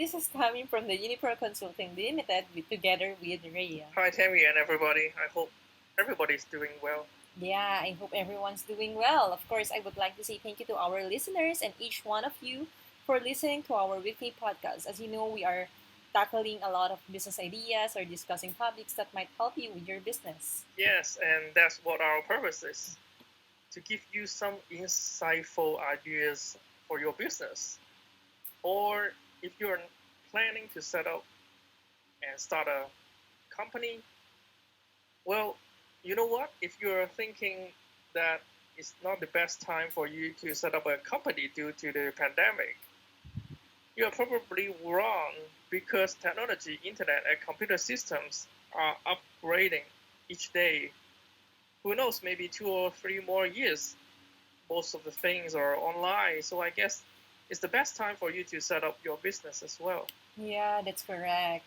This is coming from the Unipro Consulting Limited together with Rhea. Hi, Tammy, and everybody. I hope everybody's doing well. Yeah, I hope everyone's doing well. Of course, I would like to say thank you to our listeners and each one of you for listening to our weekly podcast. As you know, we are tackling a lot of business ideas or discussing topics that might help you with your business. Yes, and that's what our purpose is to give you some insightful ideas for your business. Or if you're planning to set up and start a company, well, you know what? If you're thinking that it's not the best time for you to set up a company due to the pandemic, you're probably wrong because technology, internet, and computer systems are upgrading each day. Who knows, maybe 2 or 3 more years, most of the things are online. So I guess it's the best time for you to set up your business as well. Yeah, that's correct.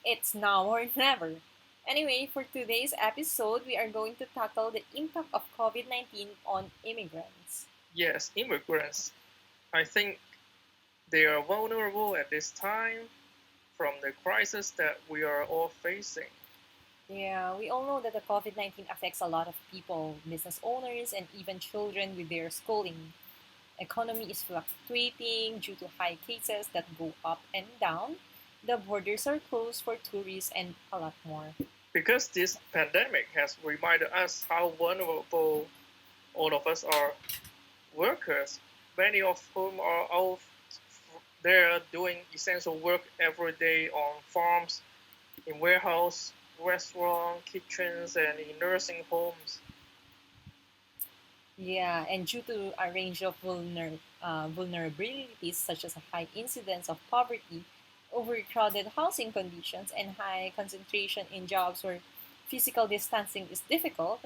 It's now or never. Anyway, for today's episode, we are going to tackle the impact of COVID 19 on immigrants. Yes, immigrants, I think they are vulnerable at this time from the crisis that we are all facing. Yeah, we all know that the COVID 19 affects a lot of people, business owners, and even children with their schooling. Economy is fluctuating due to high cases that go up and down. The borders are closed for tourists and a lot more. Because this pandemic has reminded us how vulnerable all of us are workers, many of whom are out there doing essential work every day on farms, in warehouse, restaurant, kitchens, and in nursing homes. Yeah, and due to a range of vulnerabilities such as a high incidence of poverty, overcrowded housing conditions, and high concentration in jobs where physical distancing is difficult,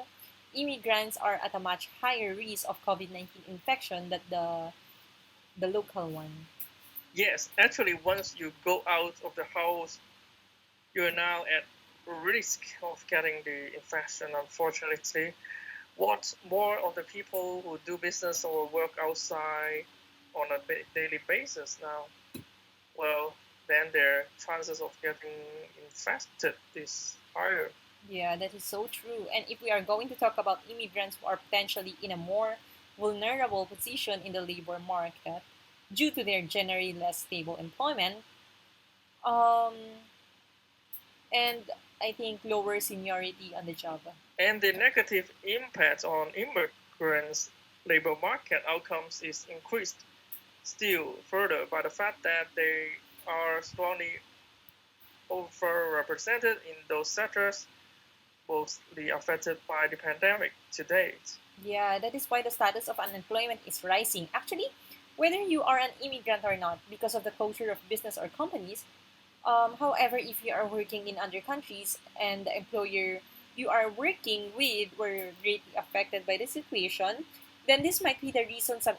immigrants are at a much higher risk of COVID 19 infection than the local one. Yes, actually, once you go out of the house, you're now at risk of getting the infection, unfortunately. What more of the people who do business or work outside on a daily basis now, well, then their chances of getting infected is higher. Yeah, that is so true. And if we are going to talk about immigrants who are potentially in a more vulnerable position in the labor market due to their generally less stable employment, um, and I think lower seniority on the job. And the negative impact on immigrants' labor market outcomes is increased still further by the fact that they are strongly overrepresented in those sectors mostly affected by the pandemic to date. Yeah, that is why the status of unemployment is rising. Actually, whether you are an immigrant or not, because of the closure of business or companies, however, if you are working in other countries and the employer you are working with were greatly affected by the situation, then this might be the reason some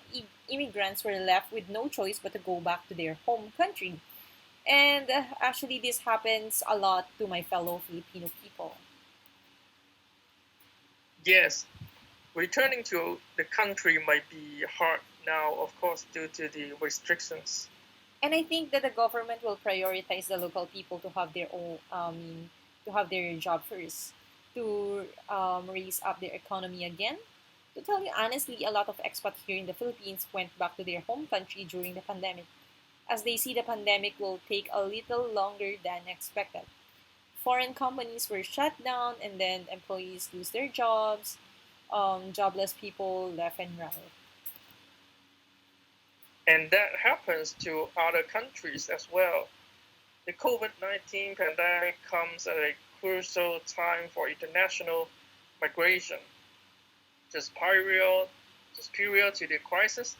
immigrants were left with no choice but to go back to their home country. And actually, this happens a lot to my fellow Filipino people. Yes, returning to the country might be hard now, of course, due to the restrictions. And I think that the government will prioritize the local people to have their own, to have their job first, to raise up their economy again. To tell you honestly, a lot of expats here in the Philippines went back to their home country during the pandemic, as they see the pandemic will take a little longer than expected. Foreign companies were shut down, and then employees lose their jobs. Jobless people left and right. And that happens to other countries as well. The COVID 19 pandemic comes at a crucial time for international migration. Just period, just period to the crisis,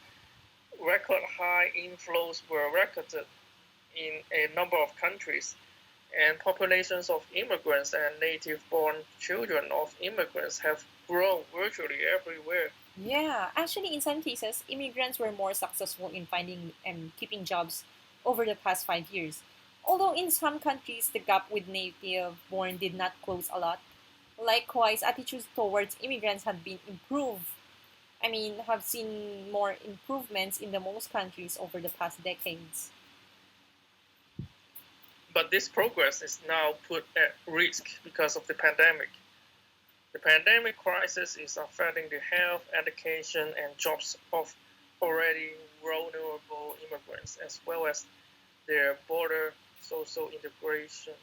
record high inflows were recorded in a number of countries, and populations of immigrants and native born children of immigrants have grown virtually everywhere. Yeah, actually, in some cases, immigrants were more successful in finding and keeping jobs over the past 5 years. Although in some countries, the gap with native born did not close a lot. Likewise, attitudes towards immigrants have been improved. I mean, have seen more improvements in the most countries over the past decades. But this progress is now put at risk because of the pandemic. The pandemic crisis is affecting the health, education, and jobs of already vulnerable immigrants, as well as their border social integration.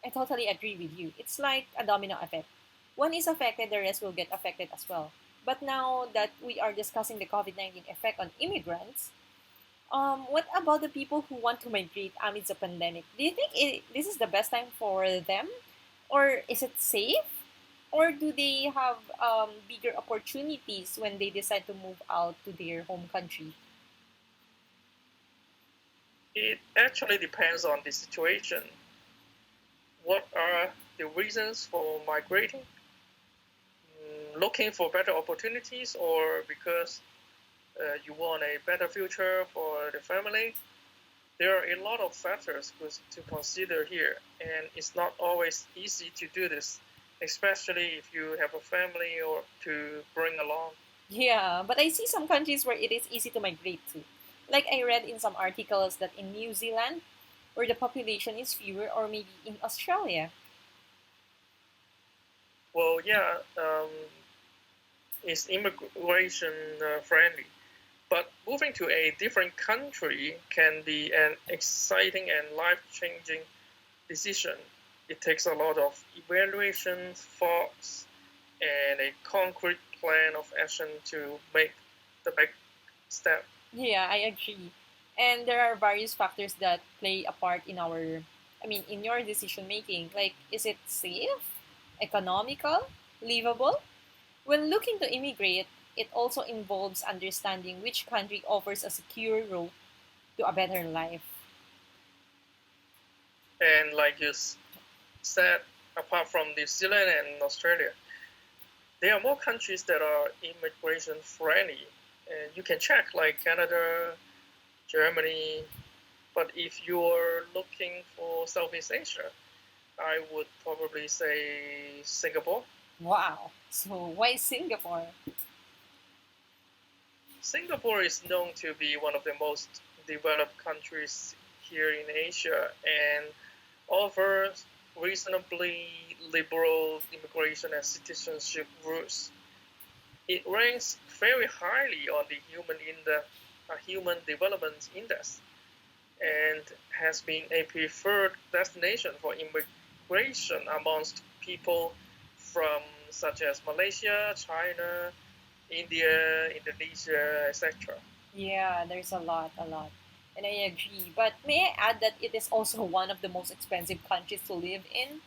I totally agree with you. It's like a domino effect. One is affected, the rest will get affected as well. But now that we are discussing the COVID-19 effect on immigrants, what about the people who want to migrate amidst the pandemic? Do you think this is the best time for them? Or is it safe? Or do they have bigger opportunities when they decide to move out to their home country? It actually depends on the situation. What are the reasons for migrating? Looking for better opportunities, or because you want a better future for the family? There are a lot of factors to consider here, and it's not always easy to do this, especially if you have a family or to bring along. Yeah, but I see some countries where it is easy to migrate to. Like I read in some articles that in New Zealand, where the population is fewer, or maybe in Australia. Well, yeah, it's immigration friendly, but moving to a different country can be an exciting and life changing decision. It takes a lot of evaluation, thoughts, and a concrete plan of action to make the big step. Yeah, I agree. And there are various factors that play a part in in your decision making. Like, is it safe, economical, livable? When looking to immigrate, it also involves understanding which country offers a secure route to a better life. And like you said, apart from New Zealand and Australia, there are more countries that are immigration friendly. And you can check like Canada, Germany. But if you're looking for Southeast Asia, I would probably say Singapore. Wow. So, why Singapore? Singapore is known to be one of the most developed countries here in Asia and offers reasonably liberal immigration and citizenship rules. It ranks very highly on the Human Development Index and has been a preferred destination for immigration amongst people from such as Malaysia, China, India, Indonesia, etc. Yeah, there's a lot. And I agree. But may I add that it is also one of the most expensive countries to live in?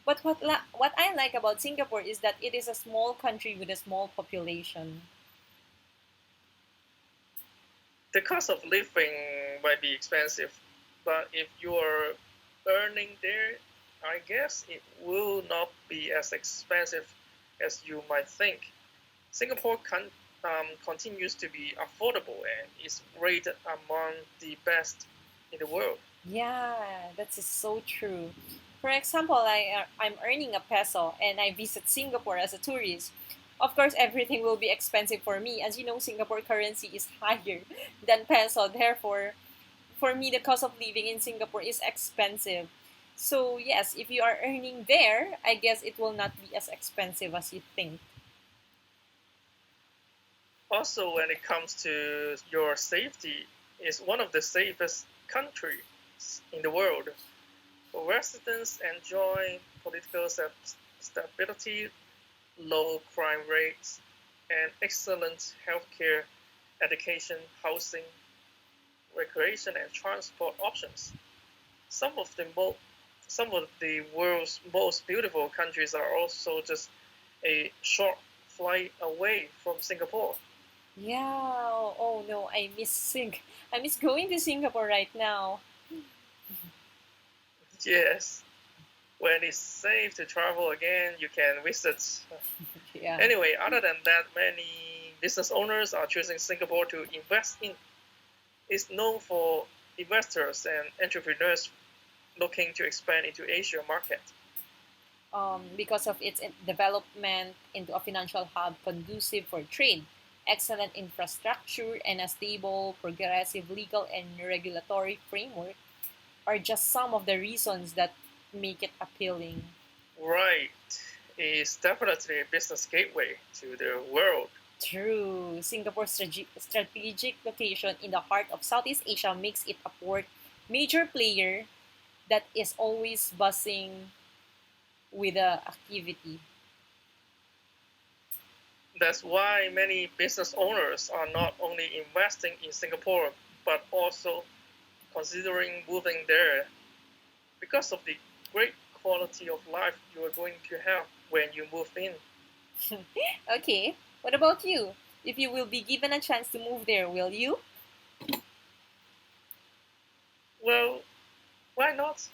But what I like about Singapore is that it is a small country with a small population. The cost of living might be expensive, but if you are earning there, I guess it will not be as expensive as you might think. Singapore continues to be affordable and is rated among the best in the world. Yeah, that is so true. For example, I'm earning a peso and I visit Singapore as a tourist. Of course, everything will be expensive for me. As you know, Singapore currency is higher than peso. Therefore, for me, the cost of living in Singapore is expensive. So, yes, if you are earning there, I guess it will not be as expensive as you think. Also, when it comes to your safety, it's one of the safest countries in the world. Residents enjoy political stability, low crime rates, and excellent healthcare, education, housing, recreation, and transport options. Some of the some of the world's most beautiful countries are also just a short flight away from Singapore. Yeah. Oh no, I miss going to Singapore right now. Yes, when it's safe to travel again, you can visit. Yeah. Anyway, other than that, many business owners are choosing Singapore to invest in. It's known for investors and entrepreneurs looking to expand into Asia market. Because of its development into a financial hub conducive for trade, excellent infrastructure, and a stable, progressive legal and regulatory framework. are just some of the reasons that make it appealing. Right. It's definitely a business gateway to the world. True. Singapore's strategic location in the heart of Southeast Asia makes it a major player that is always buzzing with the activity. That's why many business owners are not only investing in Singapore but also considering moving there because of the great quality of life you are going to have when you move in. Okay, what about you? If you will be given a chance to move there, will you? Well, why not?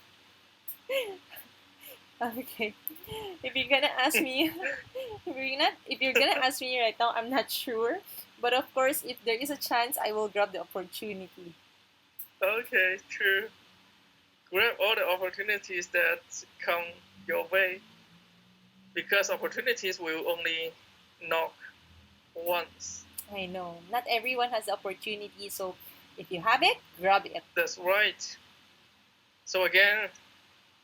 Okay. If you're gonna ask me, if you're gonna ask me right now, I'm not sure. But of course, if there is a chance, I will grab the opportunity. Okay, true. Grab all the opportunities that come your way because opportunities will only knock once. I know not everyone has the opportunity, so if you have it, grab it. That's right. So again,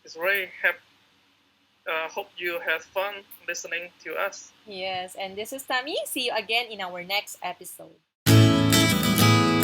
it's really hope you had fun listening to us. Yes, and this is Tammy. See you again in our next episode.